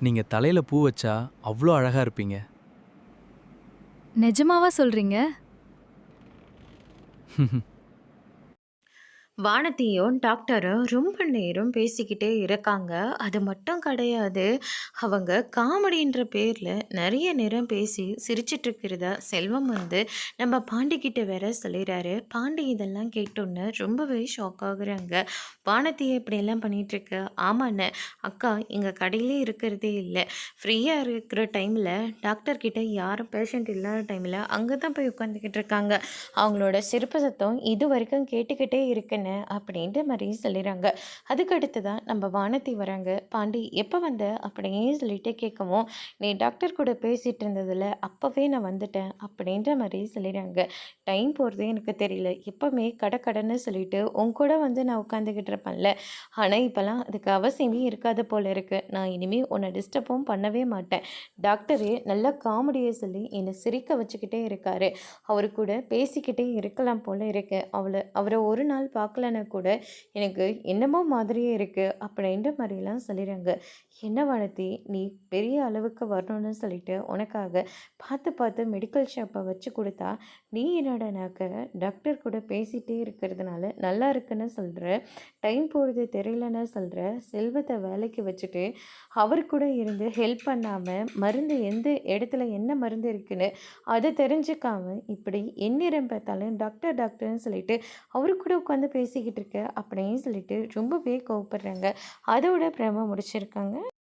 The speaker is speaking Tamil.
நீங்க தலையில பூ வச்சா அவ்ளோ அழகா இருப்பீங்க. நிஜமாவா சொல்றீங்க? வானதியும் டாக்டரும் ரொம்ப நேரம் பேசிக்கிட்டே இருக்காங்க. அது மட்டும் கிடையாது. அவங்க காமெடின்ற பேர்ல நெறைய நேரம் பேசி சிரிச்சுட்டு இருக்கிறதா செல்வம் வந்து நம்ம பாண்டி கிட்ட வேற சொல்லிறாரு. பாண்டி இதெல்லாம் கேட்டோன்னே ரொம்பவே ஷாக் ஆகுறாங்க. வானதி இப்படியெல்லாம் பண்ணிட்டுருக்க. ஆமாண்ணே, அக்கா எங்க கடையிலே இருக்கிறதே இல்ல. ஃப்ரீயா இருக்கிற டைம்ல டாக்டர் கிட்ட யாரும் பேஷண்ட் இல்லாத டைம்ல அங்க தான் போய் உட்காந்துக்கிட்டு இருக்காங்க. அவங்களோட சிரிப்பு சத்தம் இதுவரைக்கும் கேட்டுக்கிட்டே இருக்குன்னு அப்படின்ற மாதிரி சொல்லிடுறாங்க. அதுக்கு அடுத்து தான் நம்ம வானதி வராங்க. பாண்டி எப்போ வந்த அப்படின்னு சொல்லிட்டு கேட்கவும், நீ டாக்டர் கூட பேசிட்டு இருந்ததில் அப்போவே நான் வந்துட்டேன் அப்படின்ற மாதிரி சொல்லிடுறாங்க. டைம் போகிறதே எனக்கு தெரியல. எப்போவுமே கடை கடைன்னு சொல்லிட்டு உன் கூட வந்து நான் உட்காந்துக்கிட்டு இருப்பேன்ல. ஆனால் இப்போல்லாம் அதுக்கு அவசியமே இருக்காது போல இருக்கு. நான் இனிமேல் உன்னை டிஸ்டர்பும் பண்ணவே மாட்டேன். டாக்டரே நல்லா காமெடியை சொல்லி என்னை சிரிக்க வச்சுக்கிட்டே இருக்காரு. அவரு கூட பேசிக்கிட்டே இருக்கலாம் போல இருக்கு. அவரை ஒரு நாள் பார்க்கலன்னா கூட எனக்கு என்னமோ மாதிரியே இருக்குது அப்படின்ற மாதிரிலாம் சொல்லிடுறாங்க. என்ன வானதி, நீ பெரிய அளவுக்கு வரணும்னு சொல்லிட்டு உனக்காக பார்த்து பார்த்து மெடிக்கல் ஷாப்பை வச்சு கொடுத்தா, நீ என்னடானாக்க டாக்டர் கூட பேசிகிட்டே இருக்கிறதுனால நல்லா இருக்குன்னு சொல்கிற, டைம் போகிறது தெரியலன்னு சொல்கிற, செல்வத்தை வேலைக்கு வச்சுட்டு அவர் கூட இருந்து ஹெல்ப் பண்ணாமல் மருந்து எந்த இடத்துல என்ன மருந்து இருக்குன்னு அதை தெரிஞ்சுக்காம இப்படி எந்நேரம் பார்த்தாலும் டாக்டர் டாக்டர்னு சொல்லிட்டு அவரு கூட உட்காந்து பேசிக்கிட்டு இருக்க அப்படின்னு சொல்லிட்டு ரொம்பவே கோவப்படுறாங்க. அதோட பிரம முடிச்சிருக்காங்க.